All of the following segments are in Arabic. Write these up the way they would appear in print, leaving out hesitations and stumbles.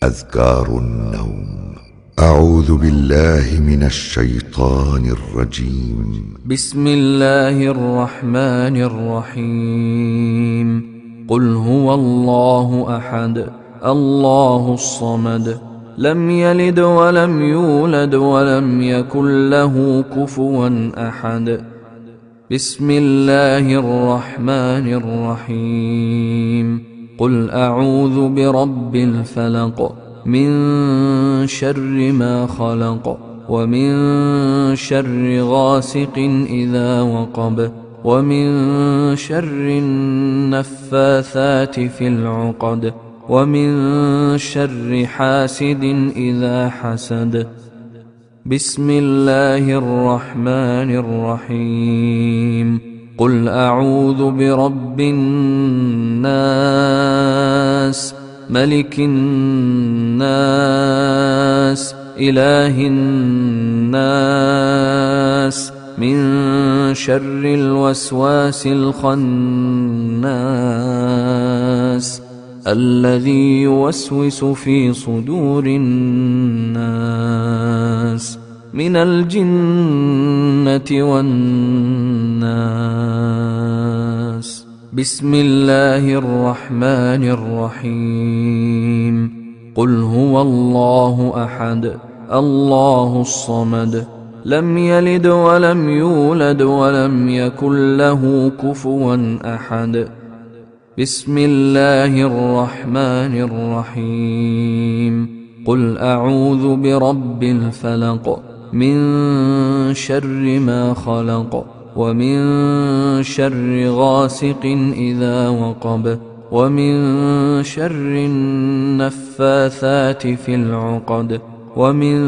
أذكار النوم. أعوذ بالله من الشيطان الرجيم. بسم الله الرحمن الرحيم. قل هو الله أحد الله الصمد لم يلد ولم يولد ولم يكن له كفوا أحد. بسم الله الرحمن الرحيم. قل أعوذ برب الفلق من شر ما خلق ومن شر غاسق إذا وقب ومن شر النفاثات في العقد ومن شر حاسد إذا حسد. بسم الله الرحمن الرحيم. قل أعوذ برب الناس ملك الناس إله الناس من شر الوسواس الخناس الذي يوسوس في صدور الناس من الجنة والناس. بسم الله الرحمن الرحيم. قل هو الله أحد الله الصمد لم يلد ولم يولد ولم يكن له كفوا أحد. بسم الله الرحمن الرحيم. قل أعوذ برب الفلق من شر ما خلق ومن شر غاسق إذا وقب ومن شر النفاثات في العقد ومن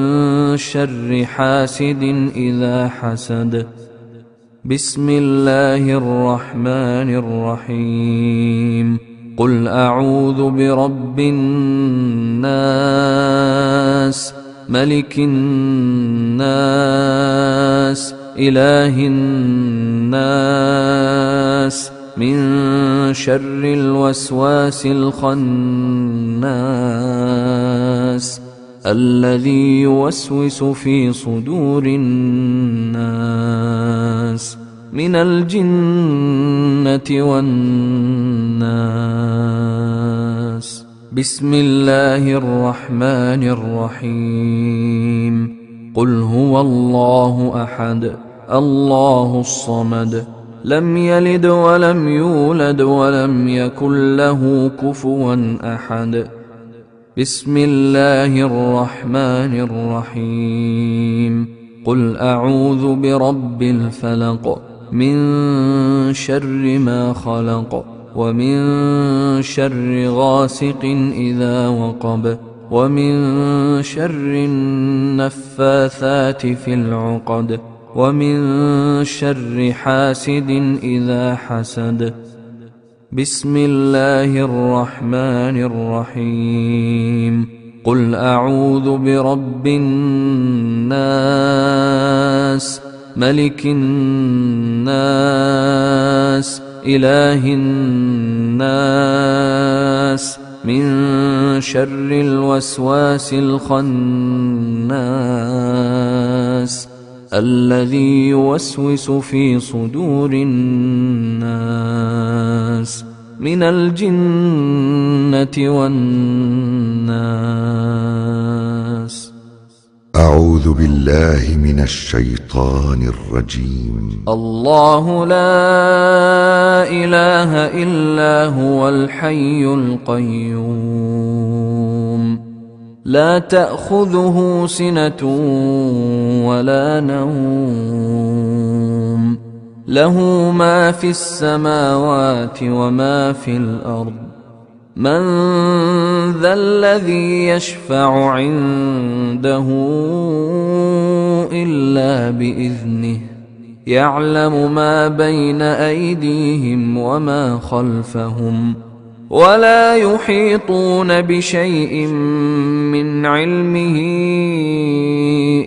شر حاسد إذا حسد. بسم الله الرحمن الرحيم. قل أعوذ برب الناس ملك الناس إله الناس من شر الوسواس الخناس الذي يوسوس في صدور الناس من الجنة والناس. بسم الله الرحمن الرحيم. قل هو الله أحد الله الصمد لم يلد ولم يولد ولم يكن له كفوا أحد. بسم الله الرحمن الرحيم. قل أعوذ برب الفلق من شر ما خلق ومن شر غاسق إذا وقب ومن شر النفاثات في العقد ومن شر حاسد إذا حسد. بسم الله الرحمن الرحيم. قل أعوذ برب الناس ملك الناس إله الناس من شر الوسواس الخناس الذي يوسوس في صدور الناس من الجنة والناس. أعوذ بالله من الشيطان الرجيم. الله لا إله إلا هو الحي القيوم لا تأخذه سنة ولا نوم له ما في السماوات وما في الأرض. من ذا الذي يشفع عنده إلا بإذنه يعلم ما بين أيديهم وما خلفهم ولا يحيطون بشيء من علمه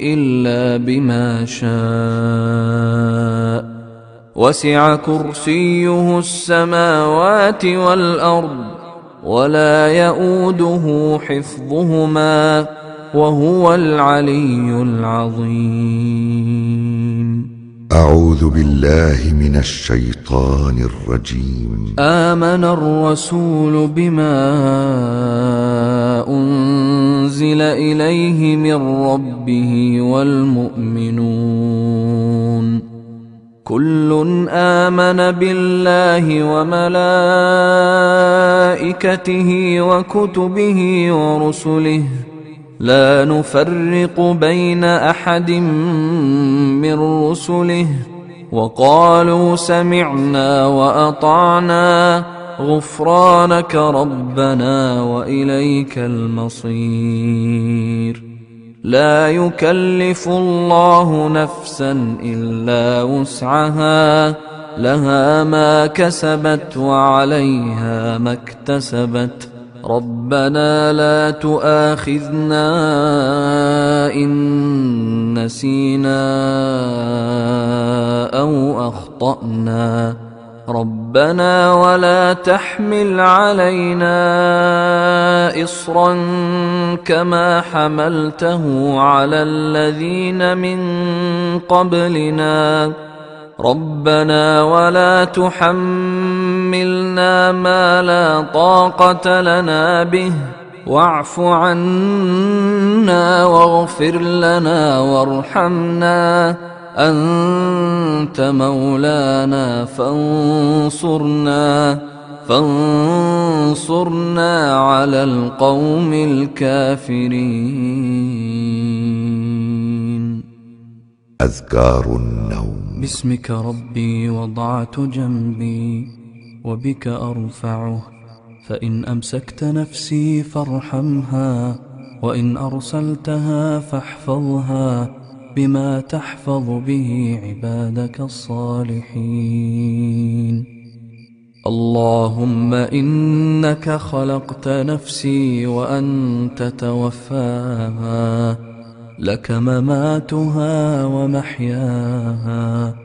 إلا بما شاء وسع كرسيه السماوات والأرض ولا يؤوده حفظهما وهو العلي العظيم. أعوذ بالله من الشيطان الرجيم. آمن الرسول بما أنزل إليه من ربه والمؤمنون كل آمن بالله وملائكته وكتبه ورسله لا نفرق بين أحد من رسله وقالوا سمعنا وأطعنا غفرانك ربنا وإليك المصير. لا يكلف الله نفسا إلا وسعها لها ما كسبت وعليها ما اكتسبت ربنا لا تؤاخذنا إن نسينا أو أخطأنا ربنا ولا تحمل علينا إصرا كما حملته على الذين من قبلنا ربنا ولا تحملنا ما لا طاقة لنا به واعف عنا واغفر لنا وارحمنا أنت مولانا فانصرنا على القوم الكافرين. أذكار النوم. باسمك ربي وضعت جنبي وبك أرفعه فإن أمسكت نفسي فارحمها وإن أرسلتها فاحفظها بما تحفظ به عبادك الصالحين. اللهم إنك خلقت نفسي وأنت توفاها لك مماتها ومحياها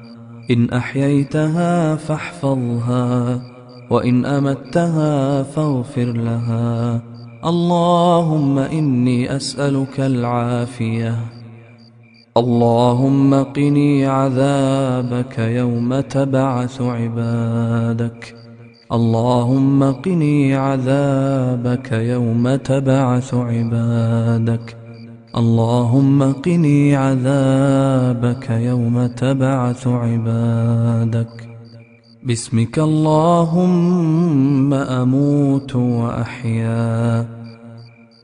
إن أحييتها فاحفظها وإن أمتها فاغفر لها. اللهم إني أسألك العافية. اللهم قني عذابك يوم تبعث عبادك. اللهم قني عذابك يوم تبعث عبادك. اللهم قني عذابك يوم تبعث عبادك. باسمك اللهم أموت وأحيا.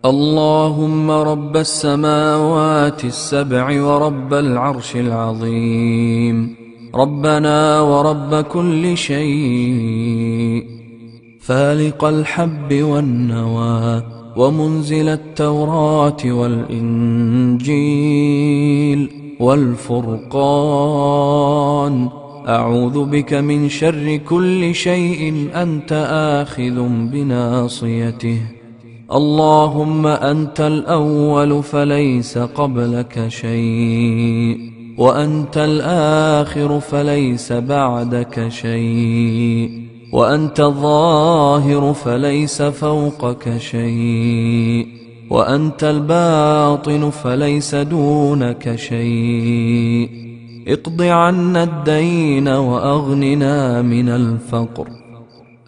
اللهم رب السماوات السبع ورب العرش العظيم ربنا ورب كل شيء فالق الحب والنوى ومنزل التوراة والإنجيل والفرقان أعوذ بك من شر كل شيء أنت آخذ بناصيته. اللهم أنت الأول فليس قبلك شيء وأنت الآخر فليس بعدك شيء وأنت الظاهر فليس فوقك شيء وأنت الباطن فليس دونك شيء. اقض عنا الدين وأغننا من الفقر.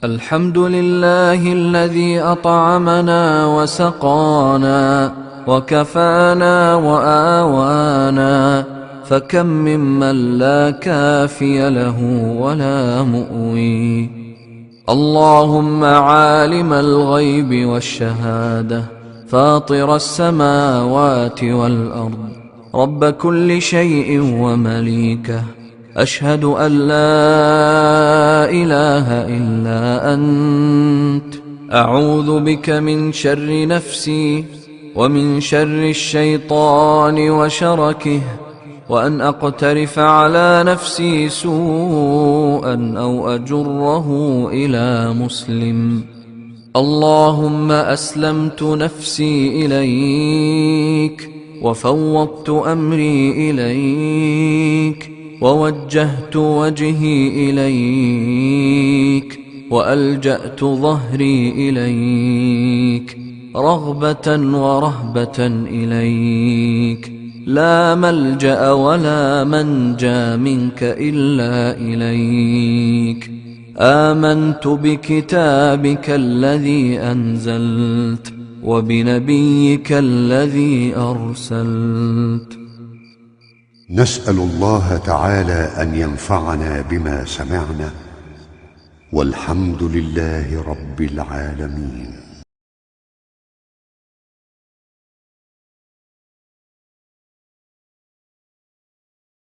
الحمد لله الذي أطعمنا وسقانا وكفانا وآوانا فكم ممن لا كافي له ولا مؤوي. اللهم عالم الغيب والشهادة فاطر السماوات والأرض رب كل شيء ومليكه أشهد أن لا إله إلا أنت أعوذ بك من شر نفسي ومن شر الشيطان وشركه وأن أقترف على نفسي سوءا أو أجره إلى مسلم. اللهم أسلمت نفسي إليك وفوضت أمري إليك ووجهت وجهي إليك وألجأت ظهري إليك رغبة ورهبة إليك، لا ملجأ ولا منجى منك إلا إليك. آمنت بكتابك الذي أنزلت وبنبيك الذي أرسلت. نسأل الله تعالى أن ينفعنا بما سمعنا، والحمد لله رب العالمين.